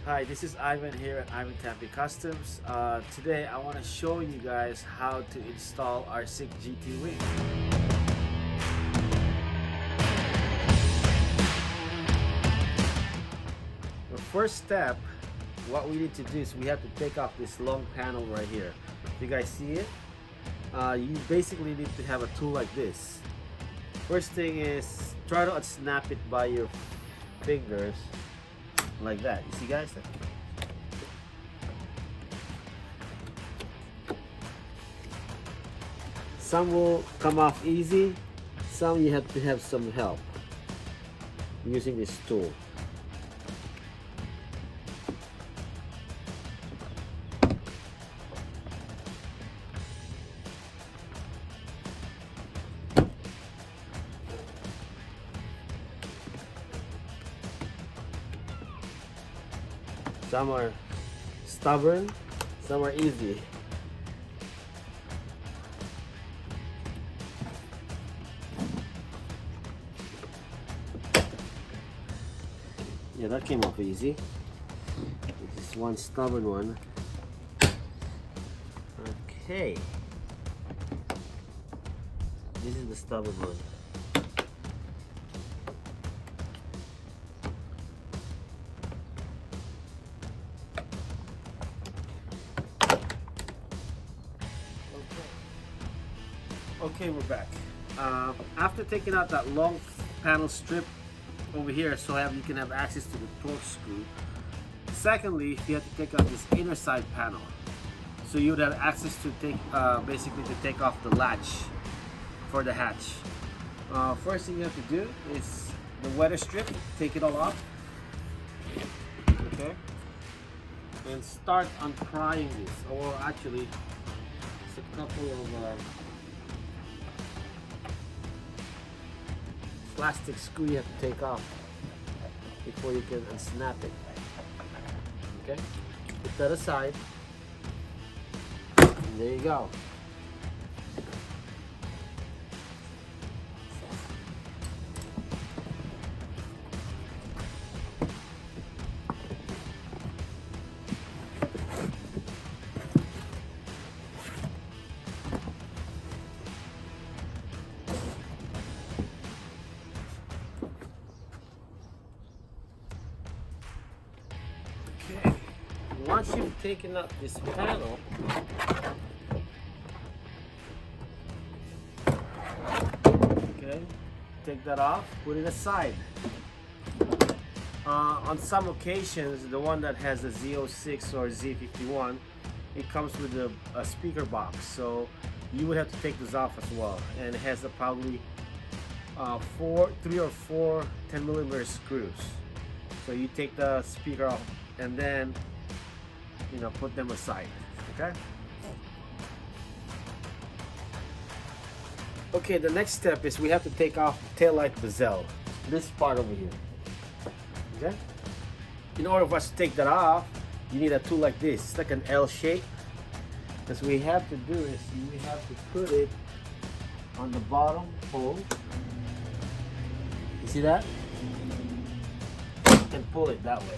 Hi, this is Ivan here at Ivan Tampi Customs. Today I want to show you guys how to install our XIK GT Wing. The first step, what we need to do is we have to take off this long panel right here. You guys see it? You basically need to have a tool like this. First thing is try to unsnap it by your fingers like that. You see, guys? Some will come off easy, some you have to have some help using this tool. Some are stubborn, some are easy. Yeah, that came off easy. This is one stubborn one. Okay. This is the stubborn one. Okay, we're back. After taking out that long panel strip over here, so you can have access to the torque screw. Secondly, you have to take out this inner side panel, so you would have access to basically to take off the latch for the hatch. First thing you have to do is the weather strip. Take it all off. Okay, and start unprying this, or actually, it's a couple of plastic screw you have to take off before you can unsnap it. Okay, put that aside, and there you go. Once you've taken up this panel, okay, take that off, put it aside. On some occasions, the one that has a Z06 or Z51, it comes with a speaker box, so you would have to take this off as well. And it has probably 3 or 4 10mm screws. So you take the speaker off and then put them aside. Okay, the next step is we have to take off the taillight bezel, this part over here. Okay, in order for us to take that off, you need a tool like this. It's like an L shape. What we have to do is we have to put it on the bottom hole. You see that? And pull it that way.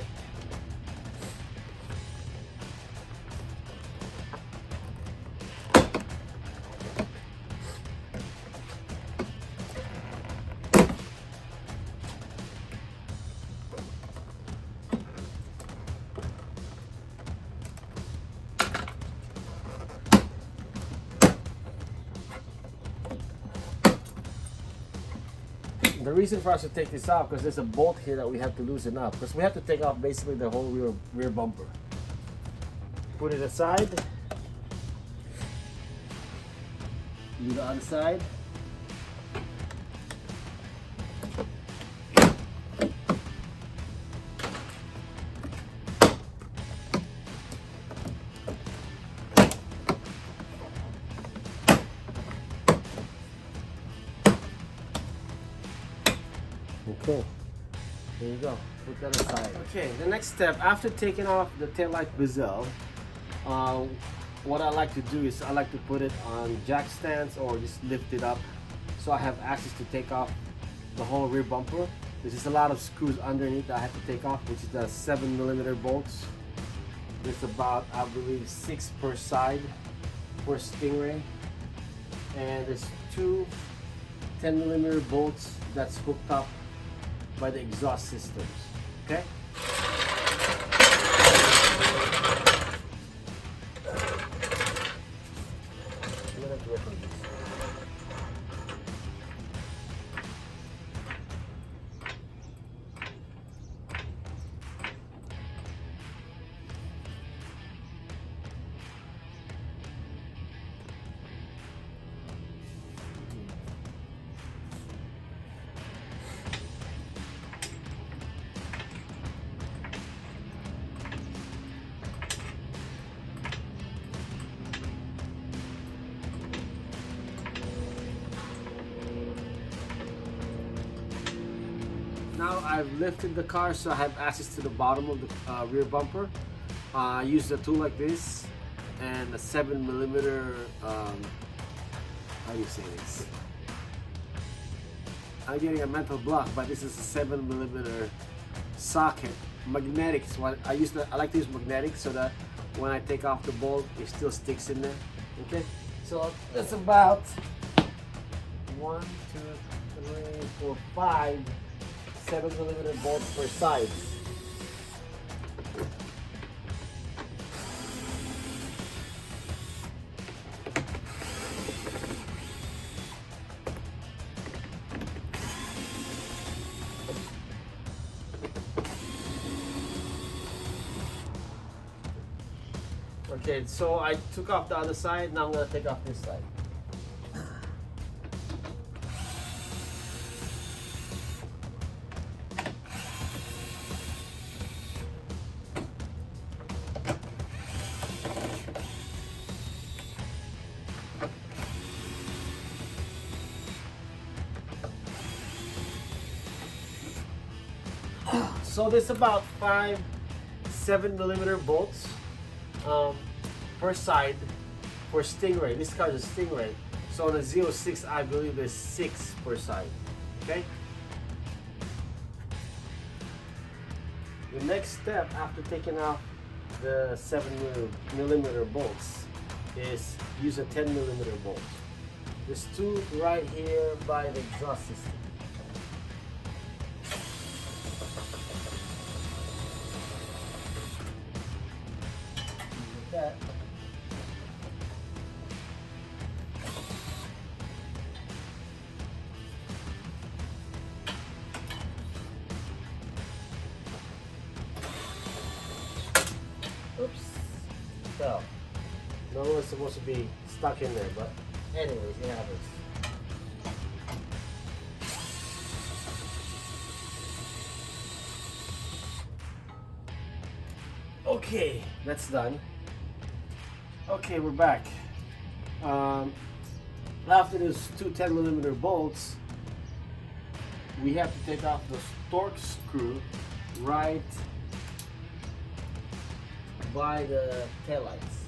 The reason for us to take this off, because there's a bolt here that we have to loosen up, because we have to take off basically the whole rear bumper. Put it aside. Do the other side. Okay, there you go. Put that aside. Okay, the next step, after taking off the taillight bezel, what I like to do is I like to put it on jack stands or just lift it up so I have access to take off the whole rear bumper. There's just a lot of screws underneath that I have to take off, which is the 7mm bolts. There's about, I believe, 6 per side for Stingray. And there's 2 10mm bolts that's hooked up by the exhaust systems. Okay? I'm gonna grip on this. Now I've lifted the car so I have access to the bottom of the rear bumper. I use a tool like this and a 7mm, how do you say this? I'm getting a mental block, but this is a 7mm socket. Magnetic is what I use. I like to use magnetic so that when I take off the bolt, it still sticks in there. Okay, so that's about 1, 2, 3, 4, 5 7mm bolts per side. Okay, so I took off the other side, now I'm going to take off this side. So there's about 5 7mm bolts per side for Stingray. This car is a Stingray. So on a 06, I believe there's 6 per side. Okay? The next step after taking off the 7mm bolts is use a 10mm bolt. There's 2 right here by the exhaust system. That. Oops, fell. No one's supposed to be stuck in there, but anyways, it happens. Okay, that's done. Okay, we're back. After those 2 10mm bolts, we have to take off the torque screw right by the taillights.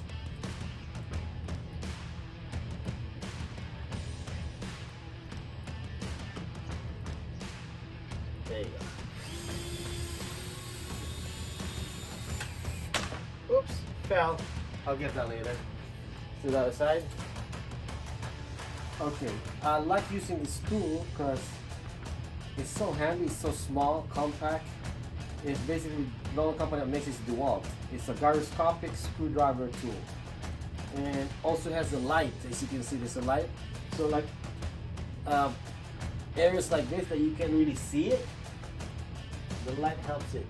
There you go. Oops, fell. I'll get that later. To the other side. Okay, I like using this tool because it's so handy, it's so small, compact. It's basically the only company that makes this DeWalt. It's a gyroscopic screwdriver tool. And also has a light, as you can see there's a light. So like areas like this that you can't really see it, the light helps it.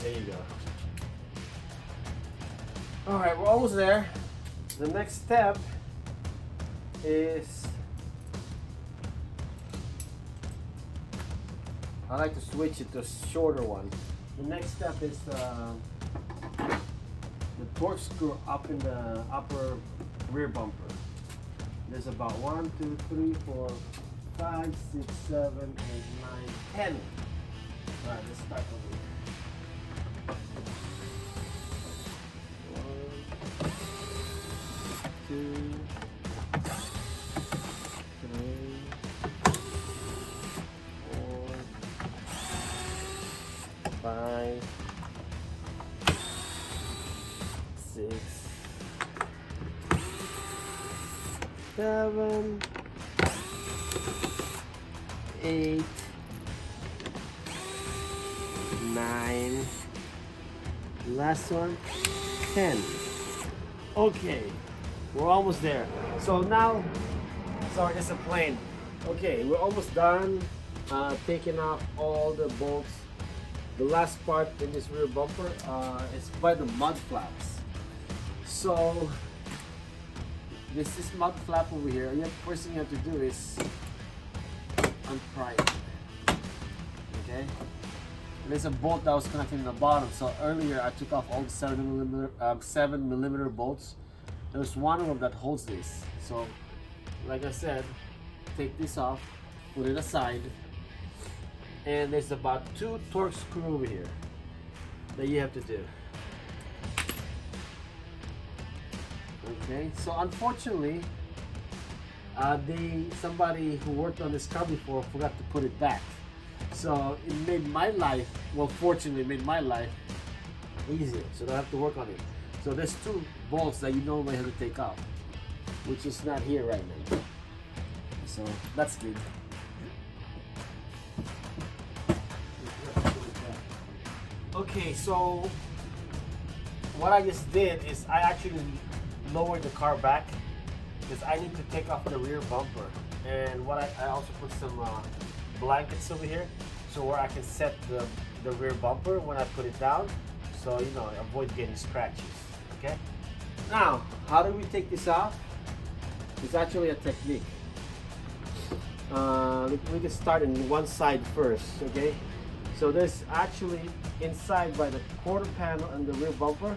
There you go. Alright, we're almost there. The next step is I like to switch it to a shorter one. The next step is the torque screw up in the upper rear bumper. There's about 1, 2, 3, 4, 5, 6, 7, 8, 9, 10. Alright, let's start over here. 1, 2, 3, 4, 5, 6, 7, 8, 9, last one, 10. Okay, we're almost there. So now, sorry, it's a plane. Okay, we're almost done taking off all the bolts. The last part in this rear bumper is by the mud flaps. So this is mud flap over here. The first thing you have to do is unpry it. Okay. There's a bolt that was connected in the bottom. So earlier I took off all the 7mm bolts. There's one of them that holds this. So like I said, take this off, put it aside, and there's about 2 torque screws over here that you have to do. Okay, so unfortunately, somebody who worked on this car before forgot to put it back. So it made my life, well, fortunately, it made my life easier. So I don't have to work on it. So there's 2 bolts that you normally have to take off, which is not here right now. So that's good. Okay, so what I just did is I actually lowered the car back because I need to take off the rear bumper. And what I also put some blankets over here so where I can set the rear bumper when I put it down, so you know, avoid getting scratches. Okay, now how do we take this off? It's actually a technique. We can start in one side first. Okay, so there's actually inside by the quarter panel and the rear bumper,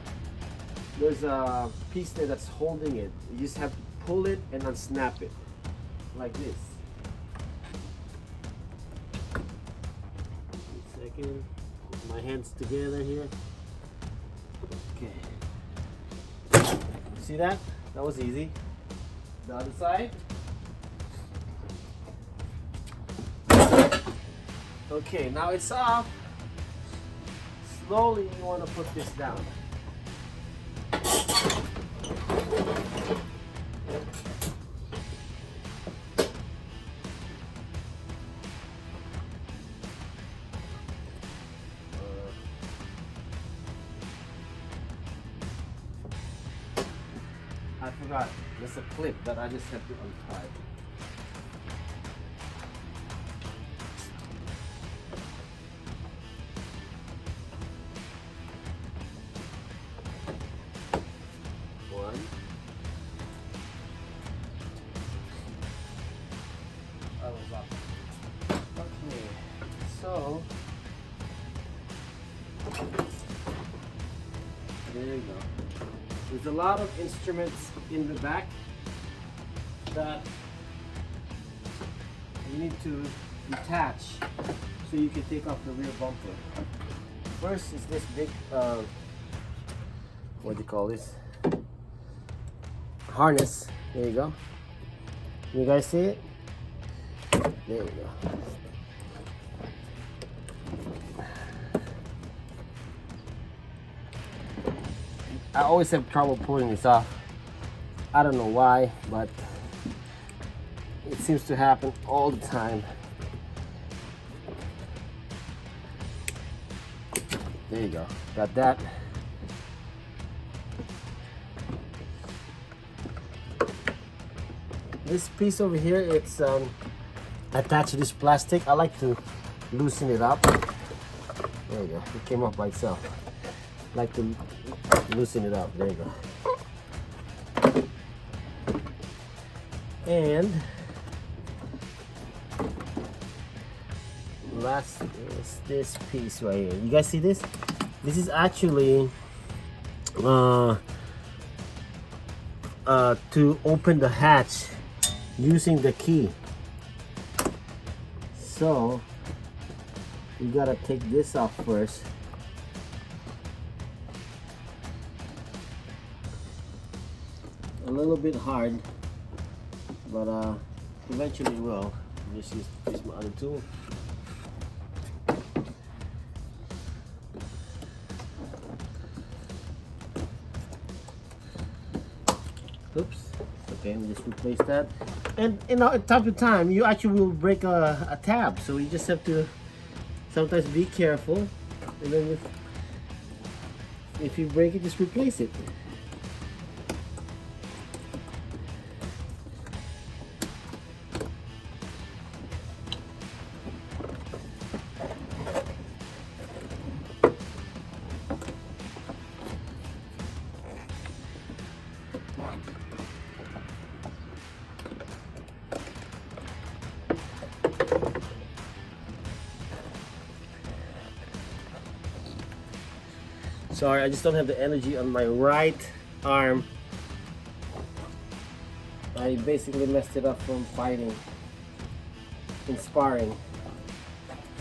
there's a piece there that's holding it. You just have to pull it and unsnap it like this. Second, put my hands together here. Okay, see that? That was easy. The other side. Okay, now it's off. Slowly you want to put this down. I forgot, there's a clip that I just have to untie. One. That was up. Okay, so there you go. There's a lot of instruments in the back that you need to detach so you can take off the rear bumper. First is this big, what do you call this? Harness. There you go. You guys see it? There we go. I always have trouble pulling this off. I don't know why, but it seems to happen all the time. There you go. Got that. This piece over here, it's attached to this plastic. I like to loosen it up. There you go. It came off by itself. I like to loosen it up. There you go. And last is this piece right here. You guys see this? This is actually to open the hatch using the key. So you gotta take this off first. little bit hard, but eventually it will. Just use my other tool. Oops. Okay, we just replace that. And you know, at time to time, you actually will break a tab, so you just have to sometimes be careful. And then if you break it, just replace it. Sorry, I just don't have the energy on my right arm. I basically messed it up from fighting and sparring.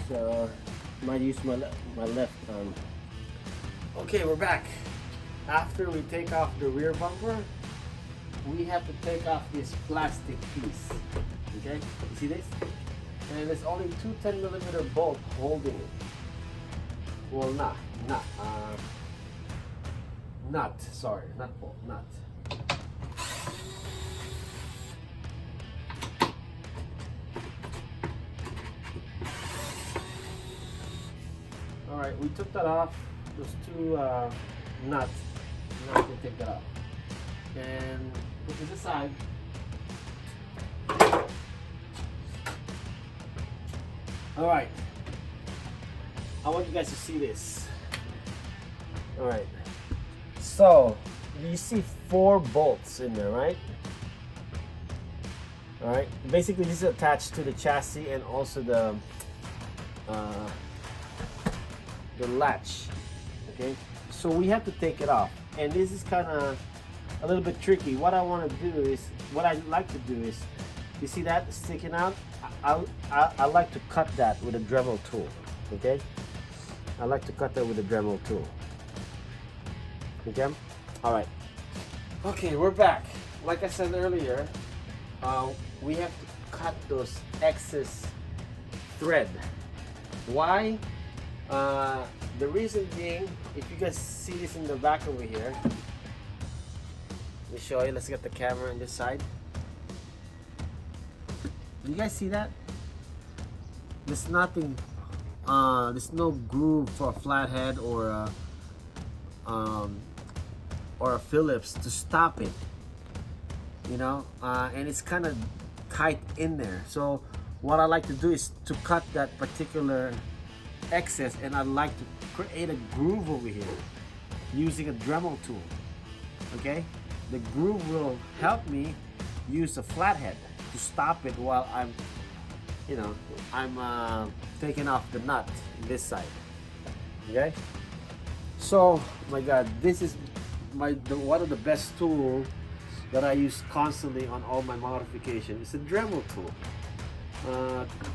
So I might use my left arm. Okay, we're back. After we take off the rear bumper, we have to take off this plastic piece. Okay, you see this? And there's only two 10mm bolts holding it. Well, sorry, not bolt, nut. All right, we took that off. Those two nuts. Now we can take that off and put this aside. All right, I want you guys to see this. All right. So, you see 4 bolts in there, right? Alright, basically this is attached to the chassis and also the latch, okay? So we have to take it off, and this is kind of a little bit tricky. What I want to do is, what I like to do is, you see that sticking out? I like to cut that with a dremel tool, okay? I like to cut that with a dremel tool. Okay? Alright. Okay, we're back. Like I said earlier, we have to cut those excess thread. Why? The reason being, if you guys see this in the back over here, let me show you. Let's get the camera on this side. Do you guys see that? There's nothing, there's no groove for a flathead or a Phillips to stop it, you know, and it's kind of tight in there. So what I like to do is to cut that particular excess, and I like to create a groove over here using a Dremel tool. Okay, the groove will help me use a flathead to stop it while I'm, you know, I'm taking off the nut this side. Okay, so my God, this is one of the best tools that I use constantly on all my modifications. It's a Dremel tool.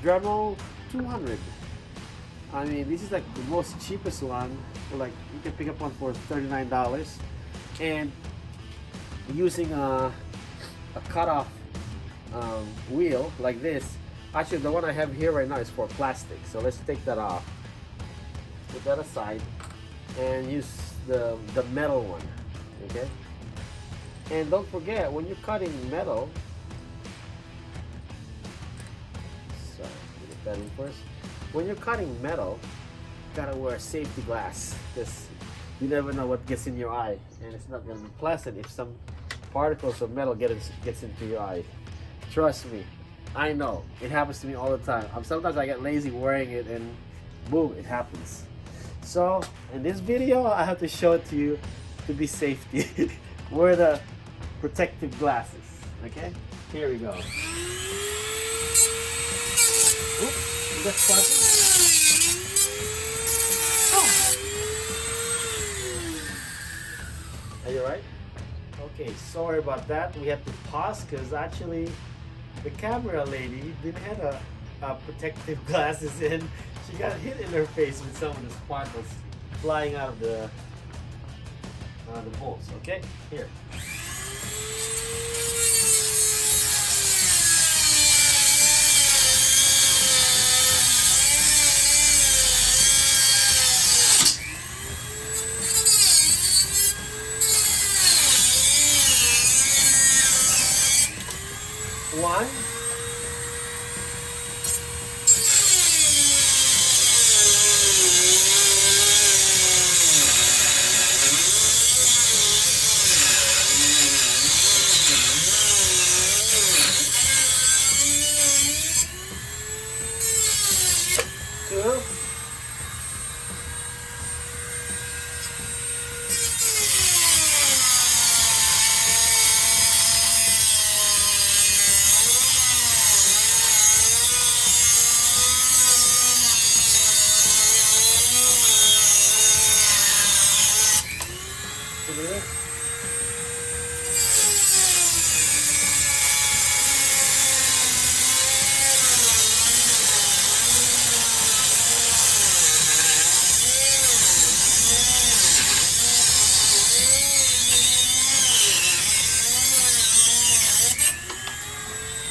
Dremel 200. I mean, this is like the most cheapest one. Like, you can pick up one for $39, and using a cutoff wheel like this. Actually, the one I have here right now is for plastic, so let's take that off, put that aside, and use the metal one. Okay, and don't forget, when you're cutting metal, sorry, get that in first. When you're cutting metal, you gotta wear safety glass, because you never know what gets in your eye, and it's not gonna be pleasant if some particles of metal gets into your eye. Trust me, I know it happens to me all the time. Sometimes I get lazy wearing it, and boom, it happens. So in this video, I have to show it to you to be safety. Wear the protective glasses. Okay, here we go. Oops, that's sparking. Oh. Are you alright? Okay, sorry about that. We have to pause because actually the camera lady didn't have a protective glasses in. She got hit in her face with some of the sparkles flying out of the bolts. Okay, here. One. Two. 3.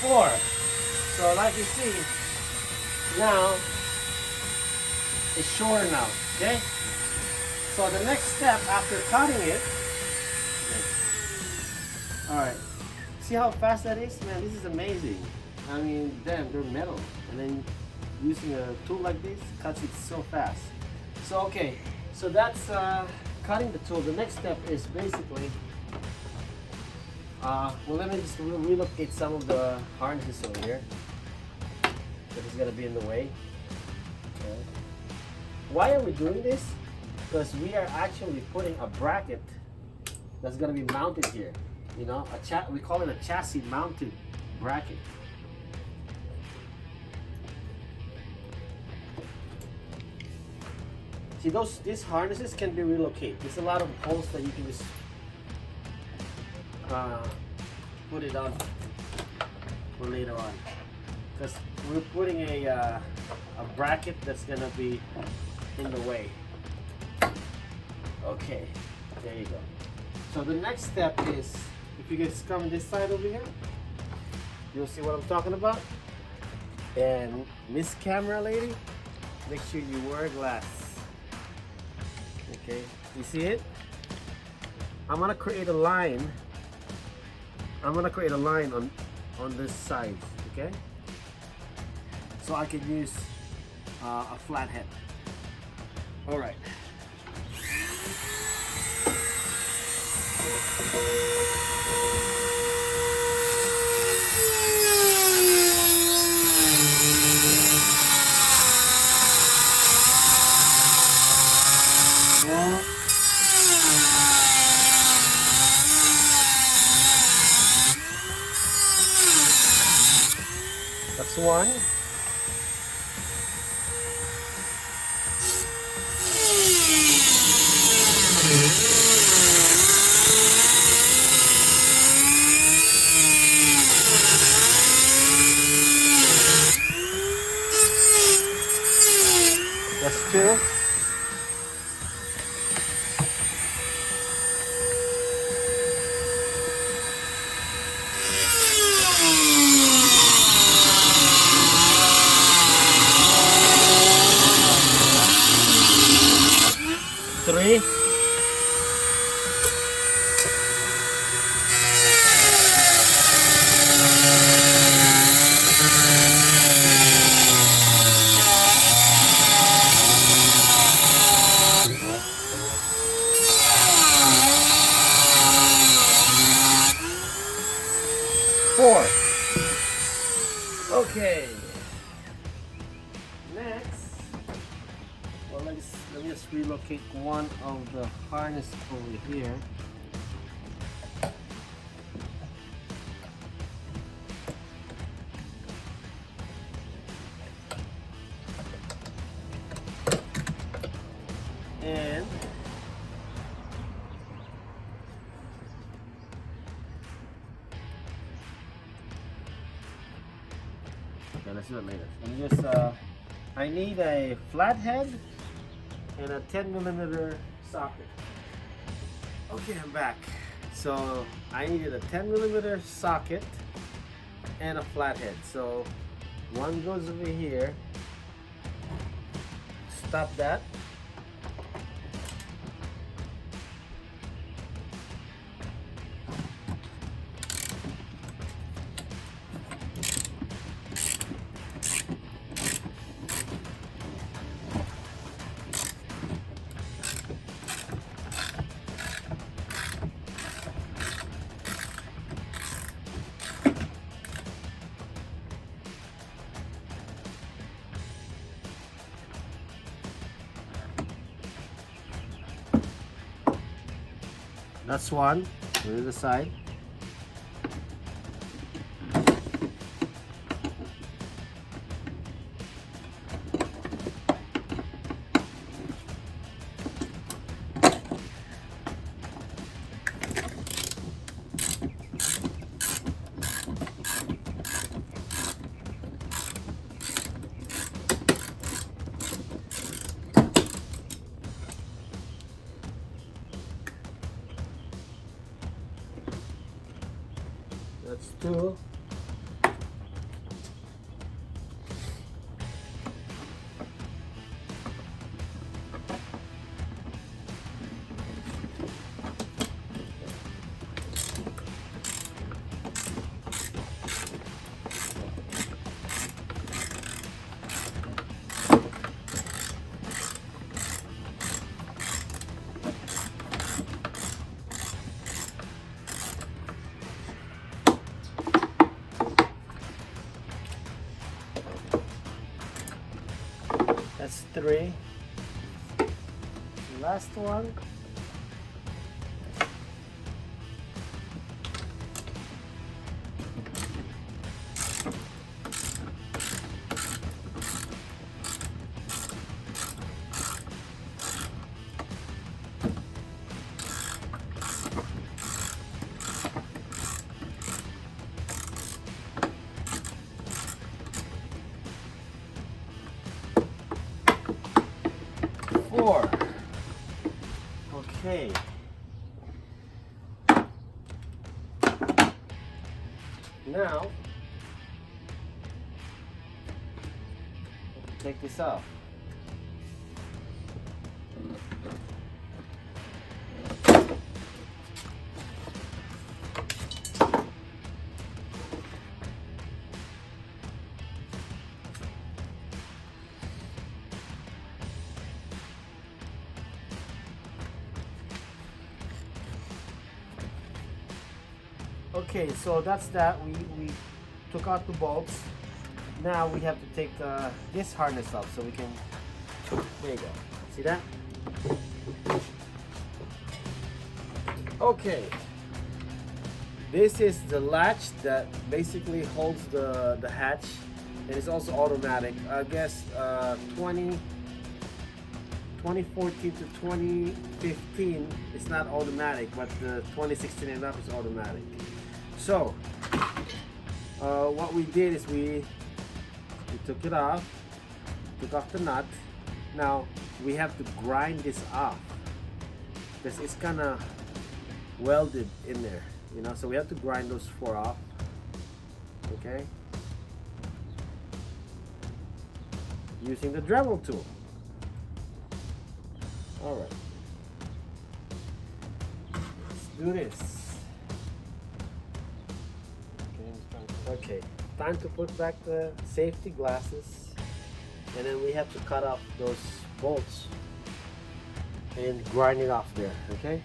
4. So like you see, now it's shorter now, okay? So the next step after cutting it, all right, see how fast that is? Man, this is amazing. I mean, damn, they're metal. And then using a tool like this cuts it so fast. So okay, so that's cutting the tool. The next step is basically, well, let me just relocate some of the harnesses over here because it's gonna be in the way. Okay. Why are we doing this? Because we are actually putting a bracket that's gonna be mounted here. You know, we call it a chassis mounted bracket. See, these harnesses can be relocated. There's a lot of holes that you can just put it on for later on. Because we're putting a bracket that's gonna be in the way. Okay, there you go. So the next step is, if you guys come this side over here, you'll see what I'm talking about. And Miss Camera Lady, make sure you wear glass. Okay, you see it? I'm gonna create a line. I'm gonna create a line on this side, okay? So I can use a flathead. All right. That's one. That's two. Three. Four. Okay. Next, well, let me just relocate one of the harness over here. And okay, let's do it later. And just I need a flathead and a 10mm socket. Okay, I'm back. So I needed a 10mm socket and a flathead. So one goes over here. Stop that. That's one. Put it aside. That's two. That's three. Last one. Four. Okay. Now, take this off. Okay, so that's that. We took out the bolts. Now we have to take this harness off so we can, there you go. See that? Okay. This is the latch that basically holds the hatch, and it's also automatic. I guess 2014 to 2015 it's not automatic, but the 2016 and up is automatic. So what we did is we took it off, took off the nut. Now we have to grind this off because it's kind of welded in there, you know, so we have to grind those four off. Okay, using the dremel tool. All right, let's do this. Okay, time to put back the safety glasses, and then we have to cut off those bolts and grind it off there. Okay.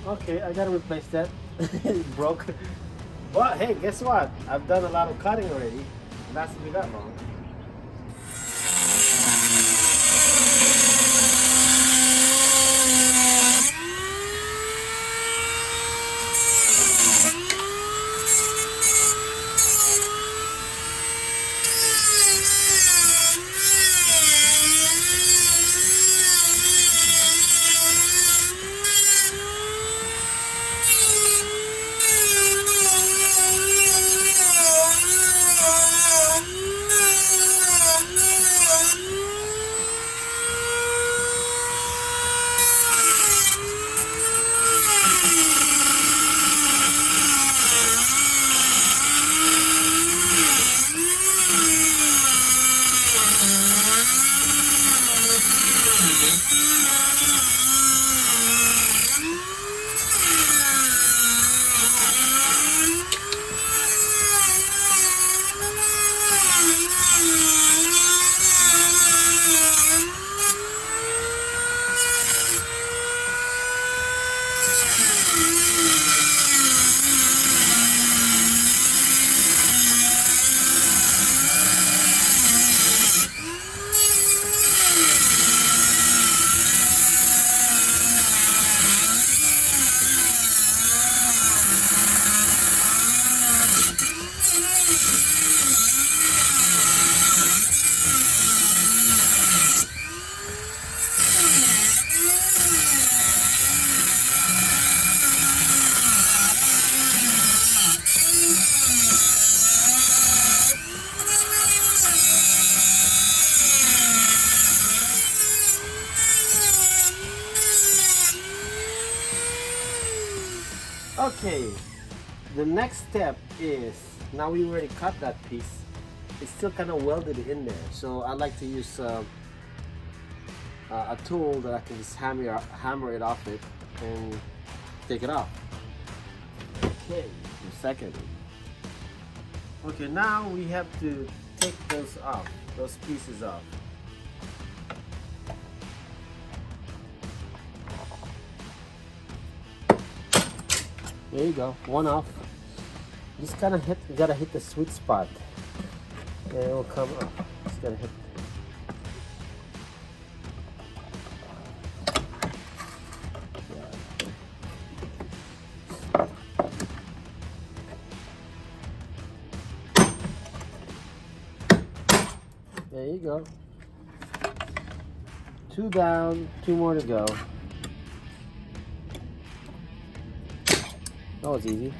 Okay, I gotta replace that. It broke. But hey, guess what? I've done a lot of cutting already. It lasted me that long. Okay, the next step is, now we already cut that piece. It's still kind of welded in there, so I like to use a tool that I can just hammer it off it and take it off. Okay, second. Okay, now we have to take those off, those pieces off. There you go, one off. Just kind of hit, you gotta hit the sweet spot. And it will come up. Just gotta hit. There you go. 2 down, 2 more to go. That was easy.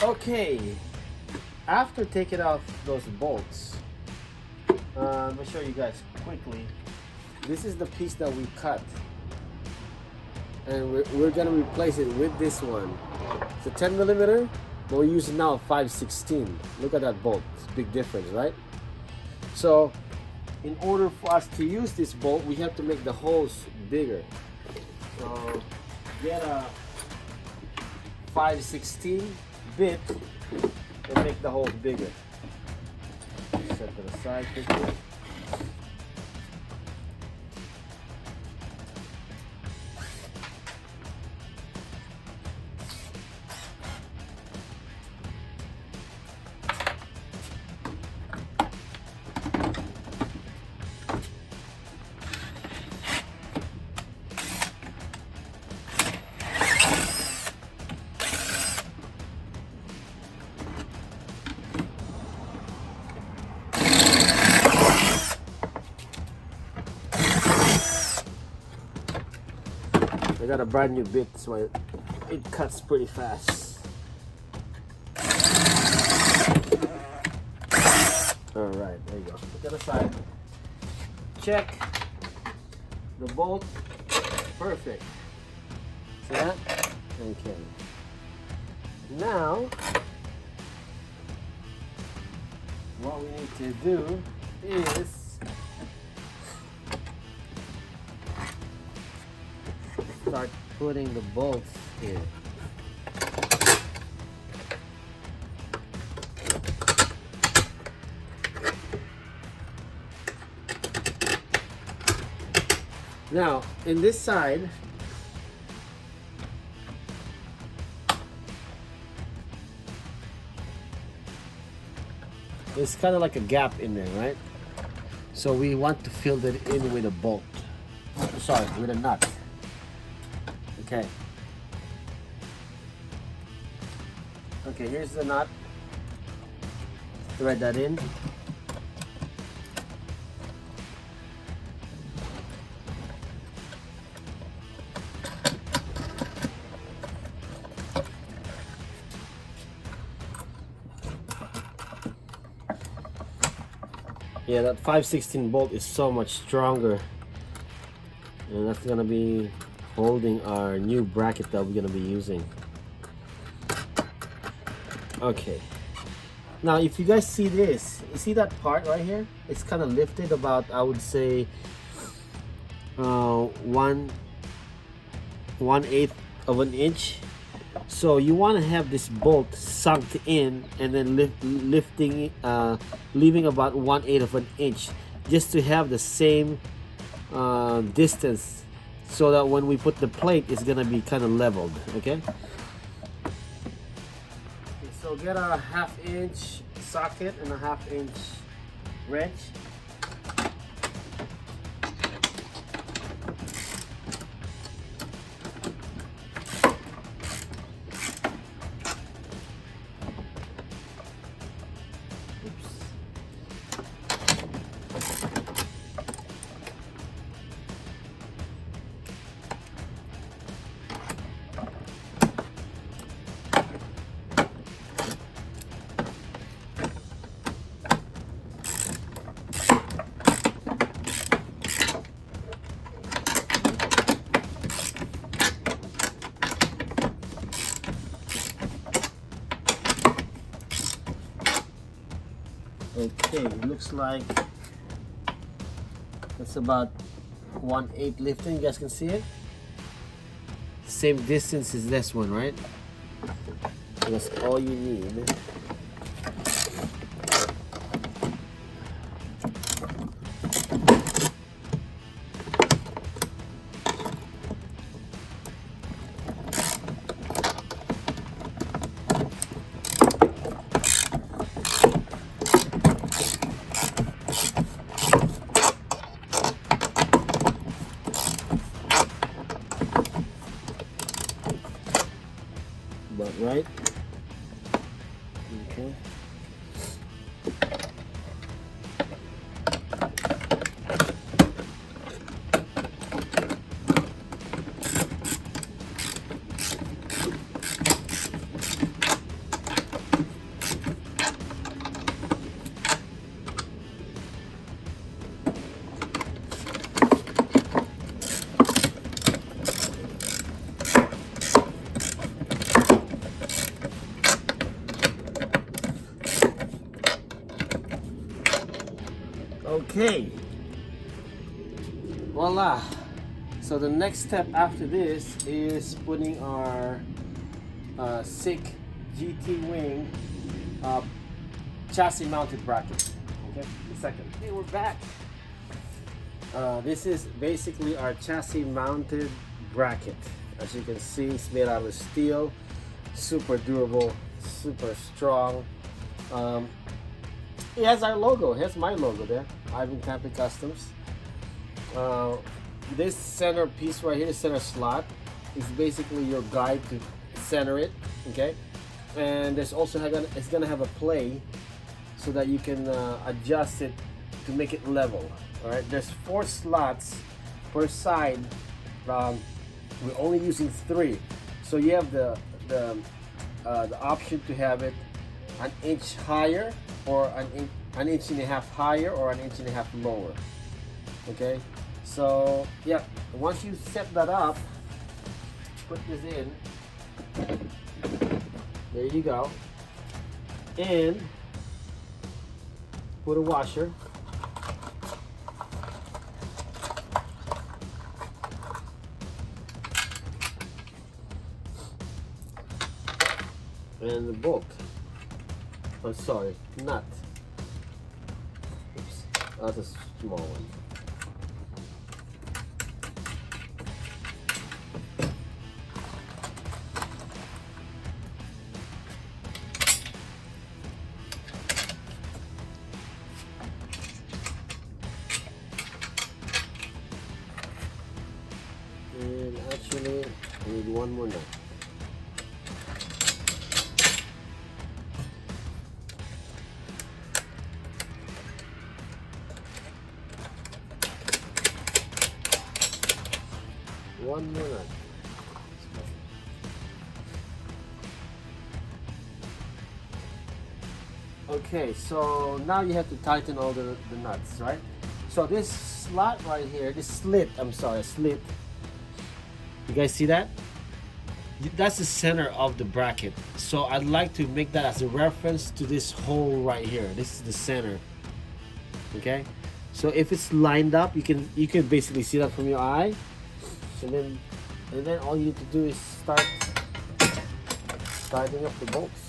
Okay, after taking off those bolts, let me show you guys quickly. This is the piece that we cut, and we're gonna replace it with this one. It's a 10 millimeter, but we're using now 5/16. Look at that bolt, it's a big difference, right? So, in order for us to use this bolt, we have to make the holes bigger. So, get a 5/16 bit and make the holes bigger. Set it aside quickly. I got a brand new bit, so it cuts pretty fast. Alright, there you go. Put that aside. Check the bolt. Perfect. See that? Okay. Now, what we need to do is start putting the bolts here. Now, in this side, there's kind of like a gap in there, right? So we want to fill it in with a bolt. Sorry, with a nut. Okay. Okay, here's the nut. Thread that in. Yeah, that 5/16 bolt is so much stronger, and that's gonna be holding our new bracket that we're gonna be using. Okay, now if you guys see this, you see that part right here, it's kind of lifted about, I would say, 1/8 of an inch. So you want to have this bolt sunk in and then lifting, leaving about 1/8 of an inch, just to have the same distance, so that when we put the plate, it's gonna be kind of leveled. Okay. So get a 1/2 inch socket and a 1/2 inch wrench. looks like it's about 1/8 lifting. You guys can see it. Same distance as this one, right? That's all you need. But right, okay. Okay, voila. So the next step after this is putting our XIK GT Wing chassis mounted bracket. Okay, a second. Okay, we're back. This is basically our chassis mounted bracket. As you can see, it's made out of steel, super durable, super strong. It has our logo. Here's my logo there, Ivan Tampi Customs. This center piece right here, the center slot, is basically your guide to center it. Okay, and there's also it's gonna have a play so that you can adjust it to make it level. All right, there's 4 slots per side. We're only using 3, so you have the option to have it an inch higher, or an inch and a half higher, or an inch and a half lower. Okay, so yeah, once you set that up, put this in, there you go, and put a washer. And the bolt. I'm sorry, nut. Oops, that's a small one. And actually, I need one more nut. One more nut. Okay, so now you have to tighten all the nuts, right? So this slot right here, this slit, slit. You guys see that? That's the center of the bracket. So I'd like to make that as a reference to this hole right here. This is the center. Okay? So if it's lined up, you can basically see that from your eye. And then all you need to do is start tightening up the bolts.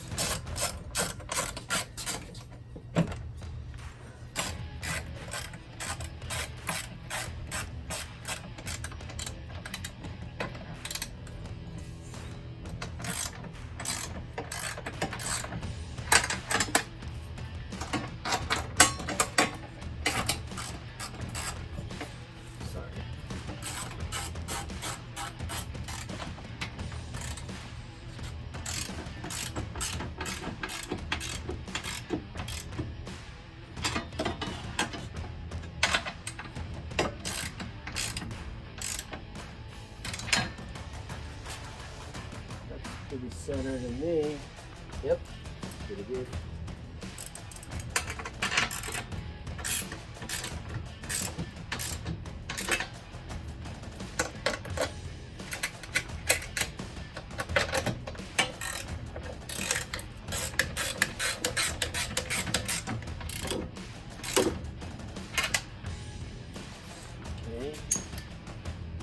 Pretty centered in me. Yep, pretty good.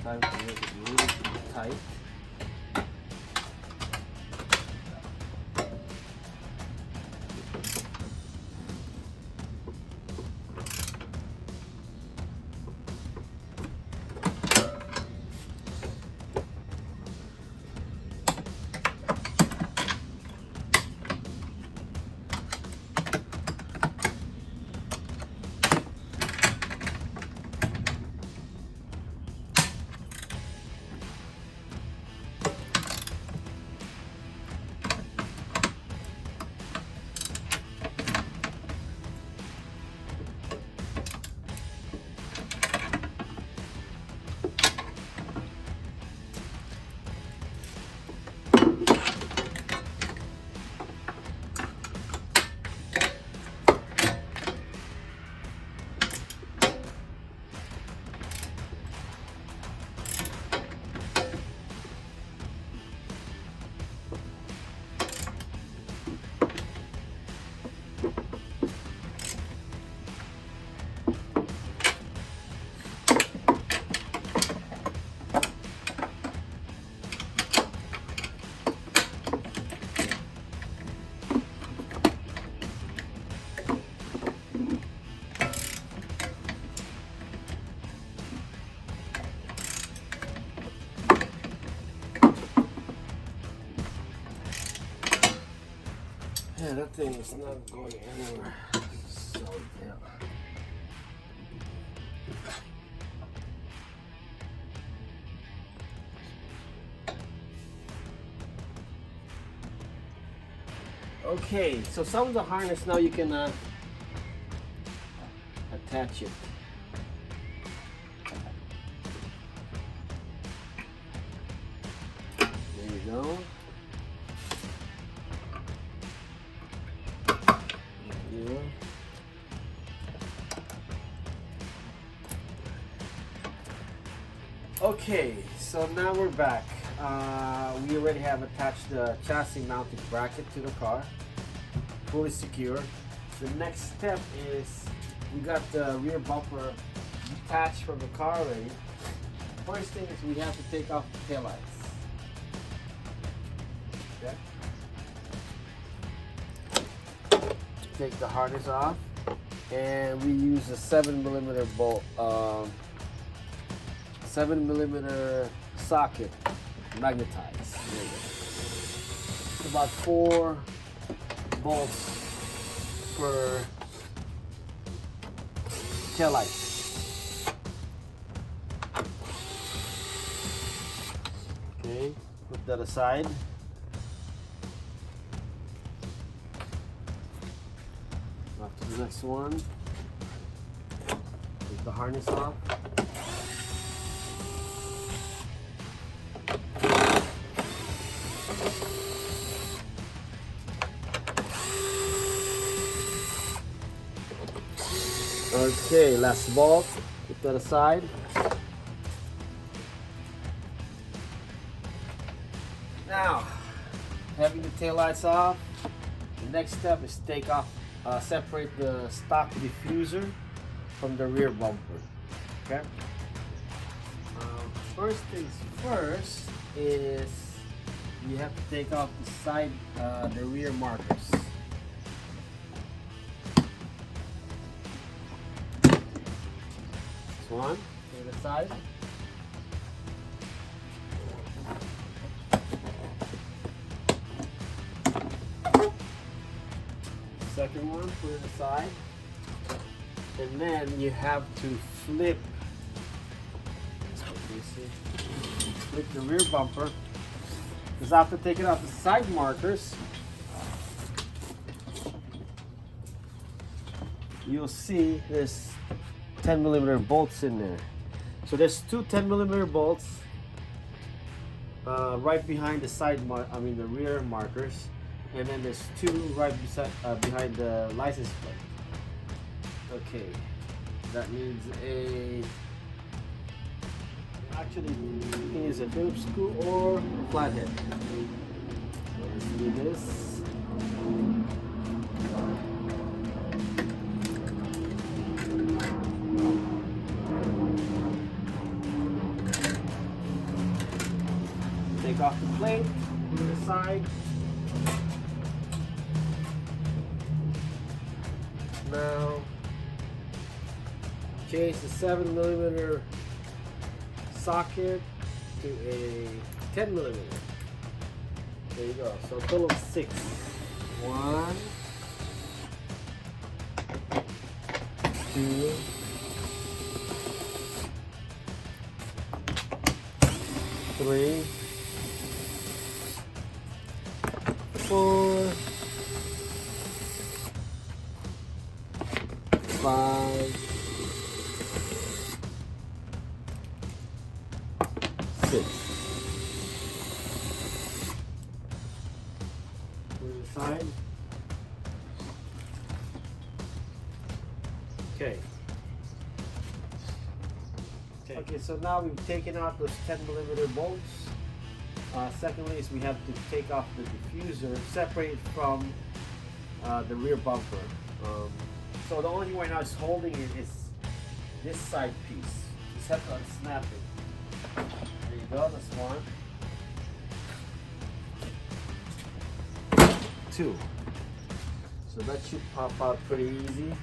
time to make it really tight. Yeah, that thing is not going anywhere. So, yeah. Okay, so some of the harness now you can attach it. There you go. Okay, so now we're back. We already have attached the chassis mounted bracket to the car, fully secure. The next step is we got the rear bumper detached from the car already. First thing is we have to take off the taillights. Okay. Take the harness off, and we use a 7mm bolt, 7mm socket, magnetized. About 4 bolts per taillight. Okay, put that aside. Off to the next one. Take the harness off. Okay, last bolt, put that aside. Now, having the taillights off, the next step is take off, separate the stock diffuser from the rear bumper. Okay. First things first is you have to take off the side, the rear markers. One to the side. Second one, put it aside. And then you have to flip. Flip the rear bumper. Because after taking off the side markers, you'll see there's 10mm bolts in there. So there's 2 10mm bolts right behind the the rear markers, and then there's 2 right beside behind the license plate. Okay, that needs actually you can use a Phillips screw or a flathead. So let's do this. off the plate, put it aside. Now change the 7mm socket to a 10mm. There you go. So a total of 6. 1, 2, 3, 4, 5, 6. Put it aside. Okay. Okay, so now we've taken out those 10mm bolts. Secondly is we have to take off the diffuser, separate from the rear bumper. So the only thing right now is holding it is this side piece. Just have to unsnap it. There you go, that's 1. 2. So that should pop out pretty easy.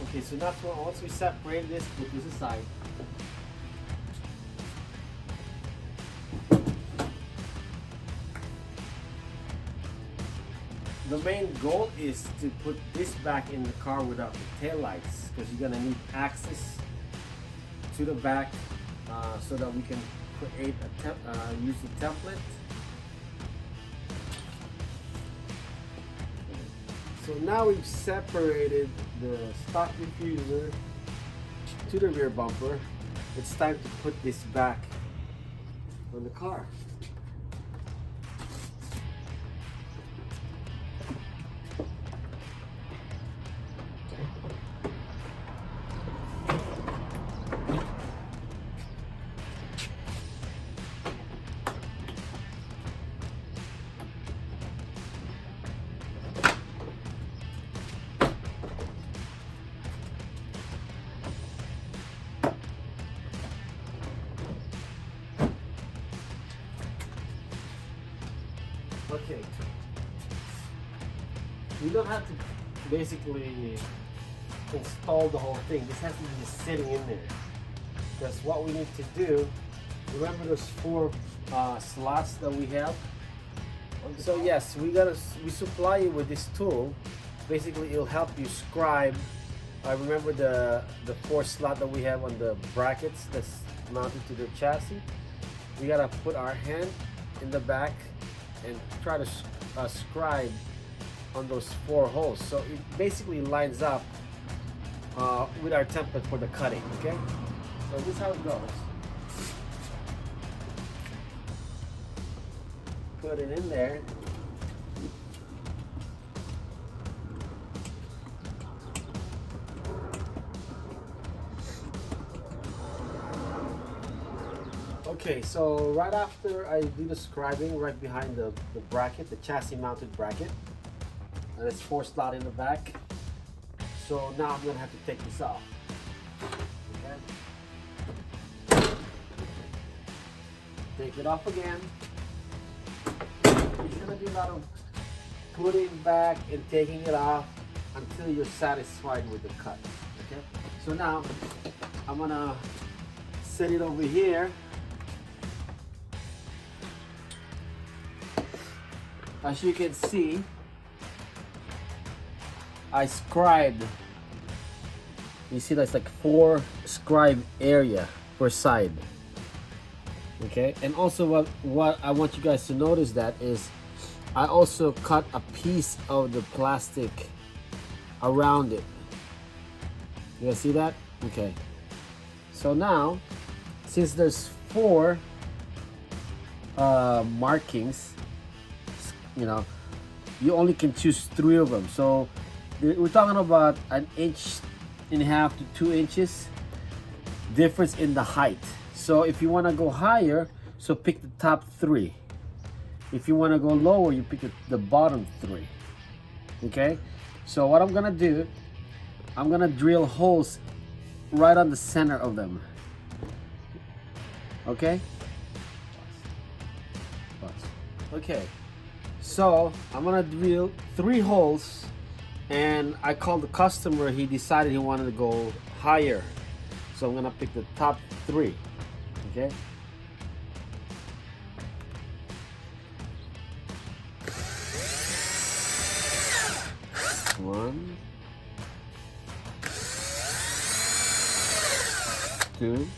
Okay, so that's what, once we separate this, put this aside. The main goal is to put this back in the car without the taillights, because you're gonna need access to the back so that we can create a use the template. So now we've separated the stock diffuser to the rear bumper. It's time to put this back on the car. Okay, you don't have to basically install the whole thing. This has to be just sitting in there. Because what we need to do, remember those 4 slots that we have? So yes, we supply you with this tool. Basically, it'll help you scribe. Remember the 4 slot that we have on the brackets that's mounted to the chassis. We gotta put our hand in the back and try to scribe on those 4 holes, so it basically lines up with our template for the cutting. Okay, so this is how it goes. Put it in there. Okay, so right after I do the scribing, right behind the bracket, the chassis mounted bracket, and there's 4 slots in the back. So now I'm gonna have to take this off. Okay. Take it off again. It's gonna be a lot of putting back and taking it off until you're satisfied with the cut. Okay. So now I'm gonna set it over here. As you can see, I scribed. You see that's like 4 scribe area per side. Okay, and also what I want you guys to notice that is I also cut a piece of the plastic around it. You guys see that? Okay. So now, since there's 4 markings, you know, you only can choose 3 of them. So we're talking about 1.5 inches to 2 inches difference in the height. So if you want to go higher, so pick the top 3. If you want to go lower, you pick the bottom 3. Okay, so what I'm gonna do, I'm gonna drill holes right on the center of them. Okay? Okay, so I'm gonna drill 3 holes, and I called the customer. He decided he wanted to go higher, so I'm gonna pick the top 3. Okay. One, 2,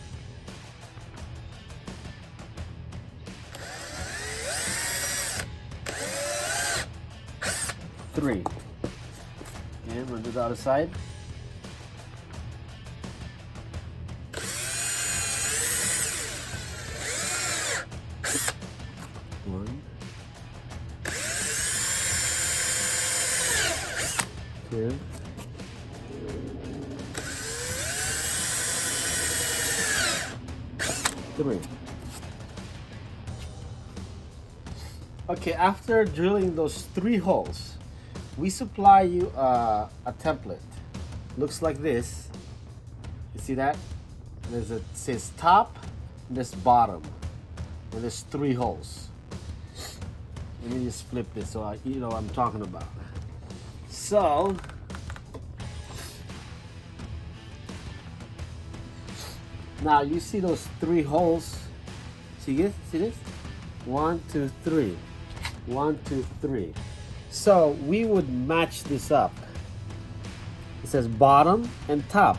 3. Okay, I'm gonna do the other side. One, 2, 3. Okay, after drilling those 3 holes, we supply you a template. Looks like this. You see that? There's it says top, and there's bottom, and there's 3 holes. Let me just flip this so you know what I'm talking about. So now you see those 3 holes. See this? See this? 1, 2, 3. 1, 2, 3. So we would match this up. It says bottom and top.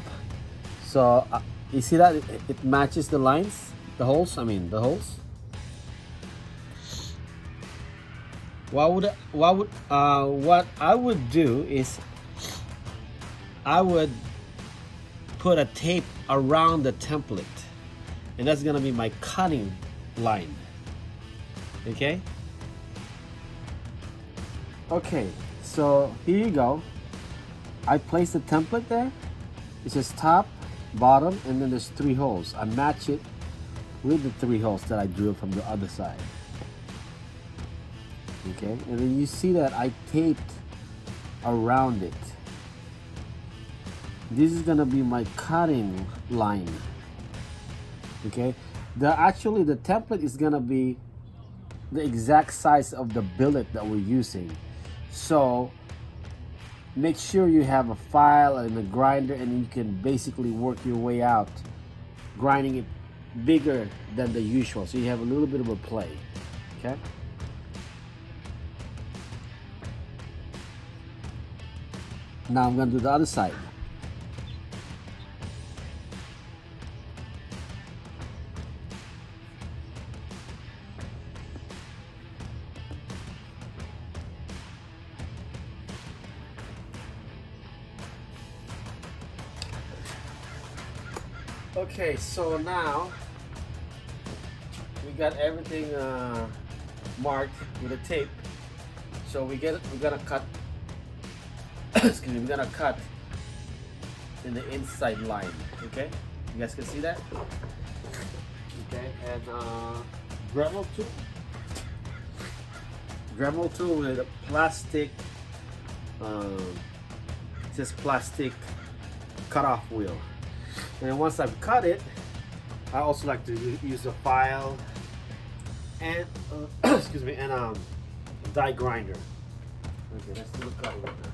So you see that it matches the lines, the holes. I mean the holes. What I would do is I would put a tape around the template, and that's gonna be my cutting line. Okay. Okay, so here you go. I place the template there. It says top, bottom, and then there's 3 holes. I match it with the 3 holes that I drilled from the other side. Okay, and then you see that I taped around it. This is gonna be my cutting line. Okay, the template is gonna be the exact size of the billet that we're using. So make sure you have a file and a grinder, and you can basically work your way out, grinding it bigger than the usual, so you have a little bit of a play. Okay. Now I'm gonna do the other side. Okay, so now we got everything marked with a tape. So we're gonna cut. Excuse me, we're gonna cut in the inside line. Okay, you guys can see that. Okay, and Dremel tool with a plastic. It says plastic cutoff wheel. And once I've cut it, I also like to use a file and excuse me, and die grinder. Okay, let's do the cutting right now.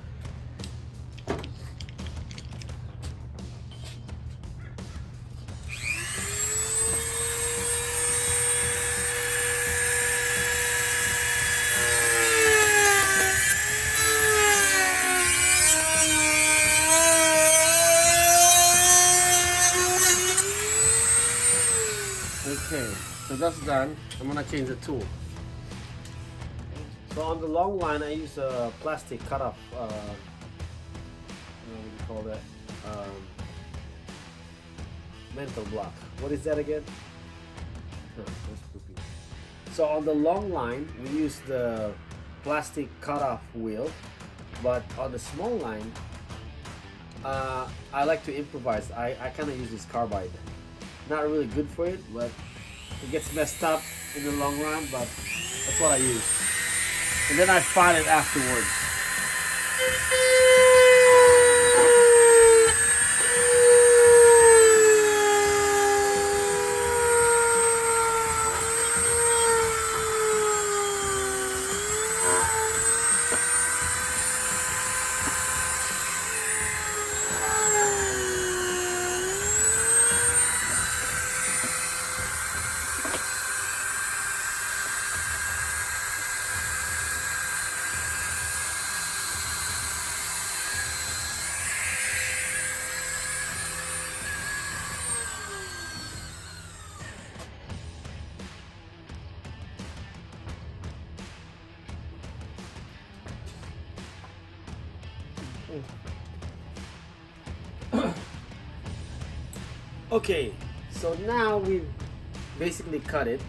Okay, so that's done. I'm gonna change the tool. So on the long line, I use a plastic cutoff. What do you call that? Mental block. What is that again? Oh, that's poopy. So on the long line, we use the plastic cutoff wheel, but on the small line, I like to improvise. I kind of use this carbide. Not really good for it, but it gets messed up in the long run, but that's what I use. And then I file it afterwards. Okay, so now we've basically cut it,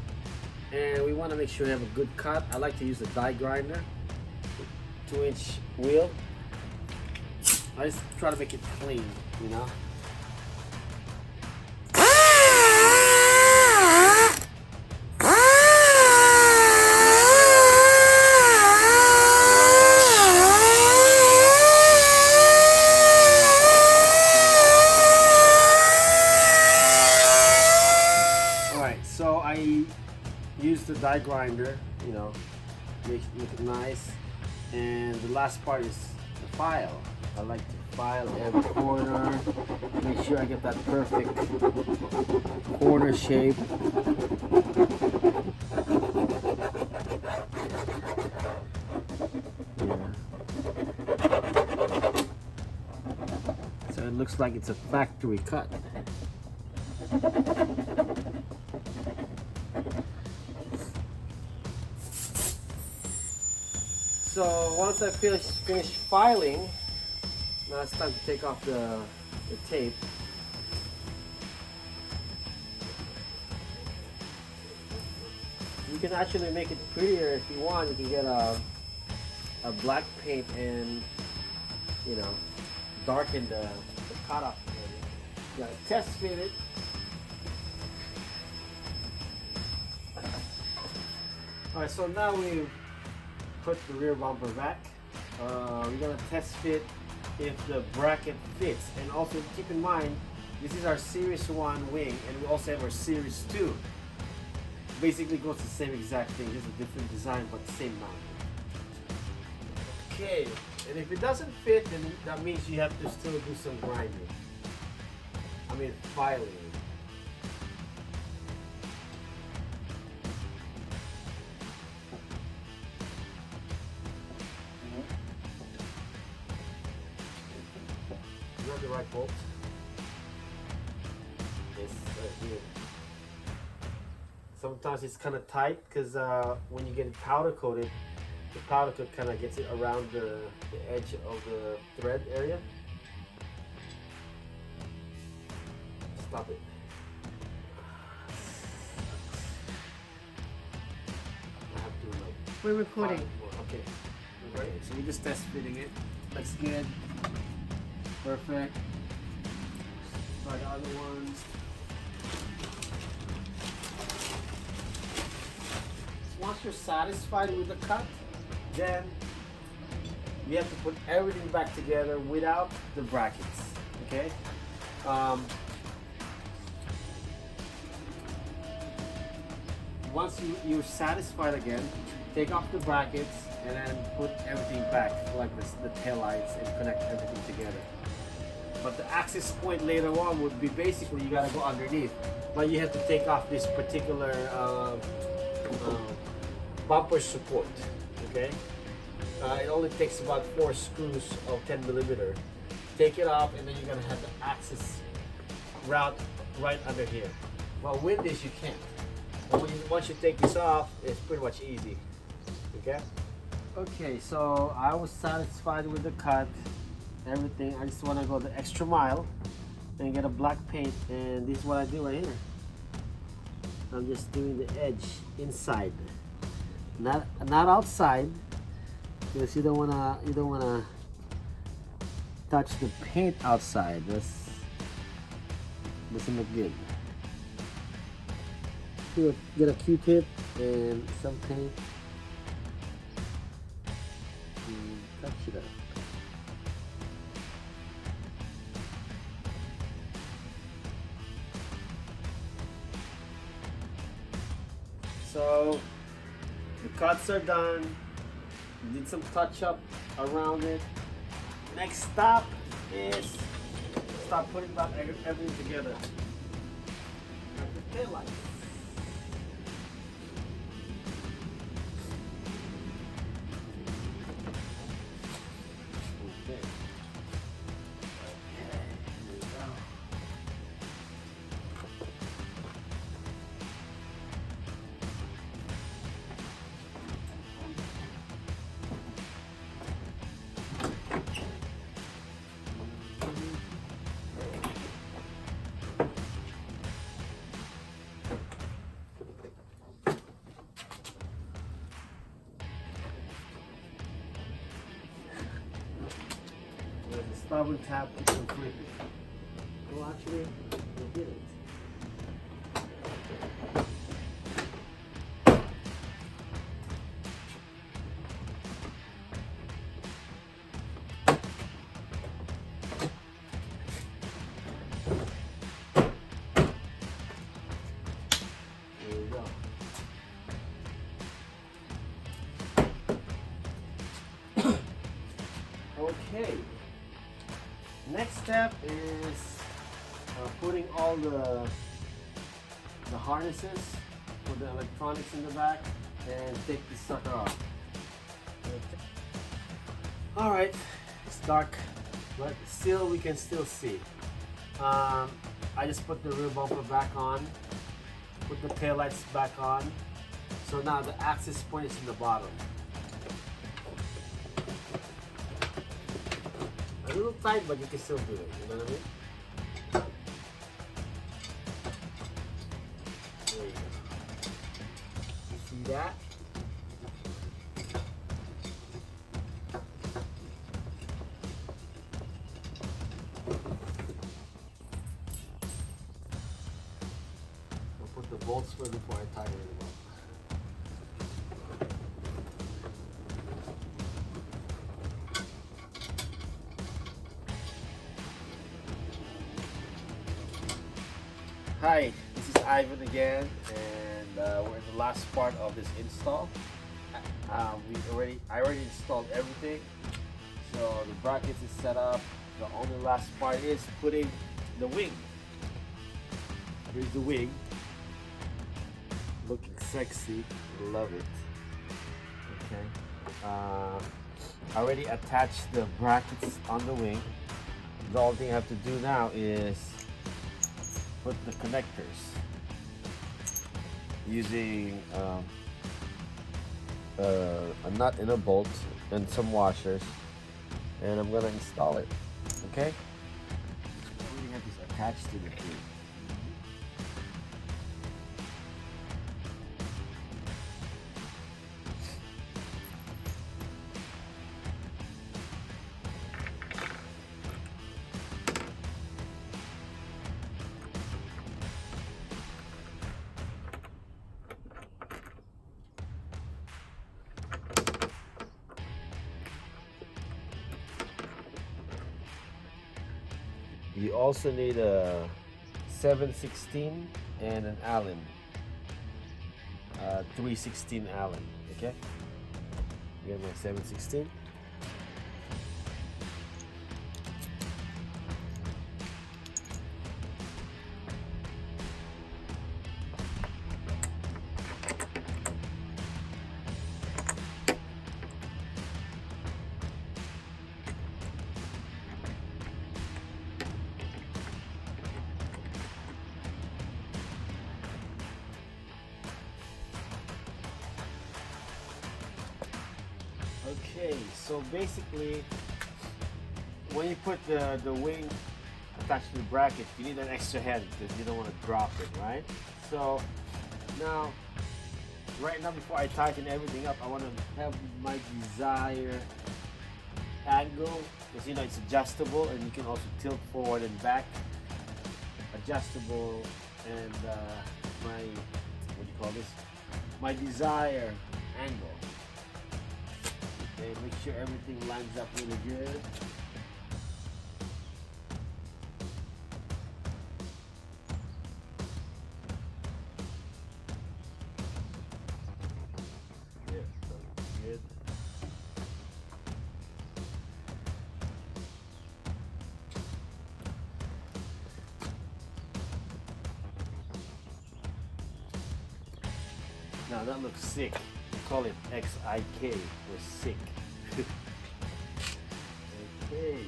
and we want to make sure we have a good cut. I like to use a die grinder, 2-inch wheel. I just try to make it clean, you know. So I use the die grinder, you know, make it nice. And the last part is the file. I like to file every corner, make sure I get that perfect corner shape. Yeah. So it looks like it's a factory cut. So once I finish filing, now it's time to take off the tape. You can actually make it prettier if you want. You can get a black paint and, you know, darken the cutoff area. You gotta test fit it. Alright, so now we've put the rear bumper back. We're gonna test fit if the bracket fits, and also keep in mind this is our Series 1 wing, and we also have our Series 2. Basically goes the same exact thing, just a different design but the same mount. Okay, and if it doesn't fit, then that means you have to still do some grinding. I mean filing. Not the right bolt. Yes, right here. Sometimes it's kind of tight because when you get it powder coated, the powder coat kind of gets it around the edge of the thread area. Stop it. I have to like. We're recording. Okay. Right. So we just test fitting it. Looks good. Perfect. Try the other ones. Once you're satisfied with the cut, then you have to put everything back together without the brackets. Okay. Once you're satisfied again, take off the brackets and then put everything back, like the taillights, and connect everything together. But the access point later on would be basically you gotta go underneath, but you have to take off this particular bumper support. Okay, it only takes about 4 screws of 10mm. Take it off, and then you're gonna have the access route right under here. But with this you can't. But once you take this off, it's pretty much easy. Okay. Okay, so I was satisfied with the cut, everything. I just want to go the extra mile and get a black paint, and this is what I do right here. I'm just doing the edge inside, not outside, because you don't wanna touch the paint outside. This doesn't look good. Get a Q-tip and some paint. Touch it up. So the cuts are done. Did some touch up around it. Next stop is start putting back everything together. Like the taillights. stubborn tap keeps them flipping. Well, actually, we did it. There we go. Okay. Next step is putting all the harnesses for the electronics in the back and take this sucker off. All right, it's dark, but still we can still see. I just put the rear bumper back on, put the taillights back on. So now the access point is in the bottom. A little tight, but you can still do it, you know what I mean? There you go. You see that? I'll put the bolts first before I tighten them up. Hi, this is Ivan again, and we're in the last part of this install. I already installed everything, so the brackets is set up. The only last part is putting the wing. Here's the wing, looking sexy, love it. Okay, I already attached the brackets on the wing. The only thing I have to do now is put the connectors using a nut and a bolt and some washers, and I'm gonna install it. Okay, I already have this attached to the thing. You also need a 7/16 and an Allen, 3/16 Allen. Okay, you got my 7/16. Okay, so basically, when you put the wing attached to the bracket, you need an extra hand because you don't want to drop it, right? So now, right now before I tighten everything up, I want to have my desired angle, because you know it's adjustable and you can also tilt forward and back. Adjustable, and my, what do you call this? My desired angle. Okay, make sure everything lines up really good. Yeah, that's good. Now that looks sick. Call it XIK or sick. Okay.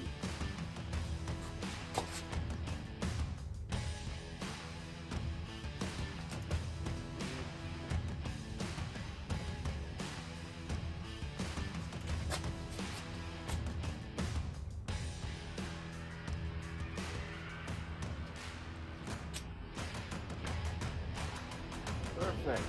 Perfect.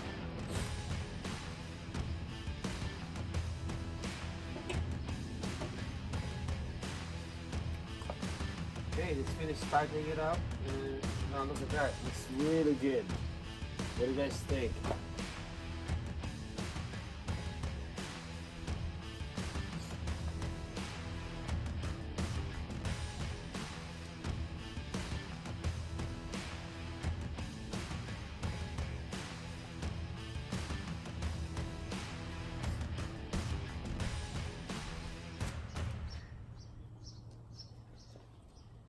Okay, just finished tightening it up, and look at that. It's really good. What do you guys think?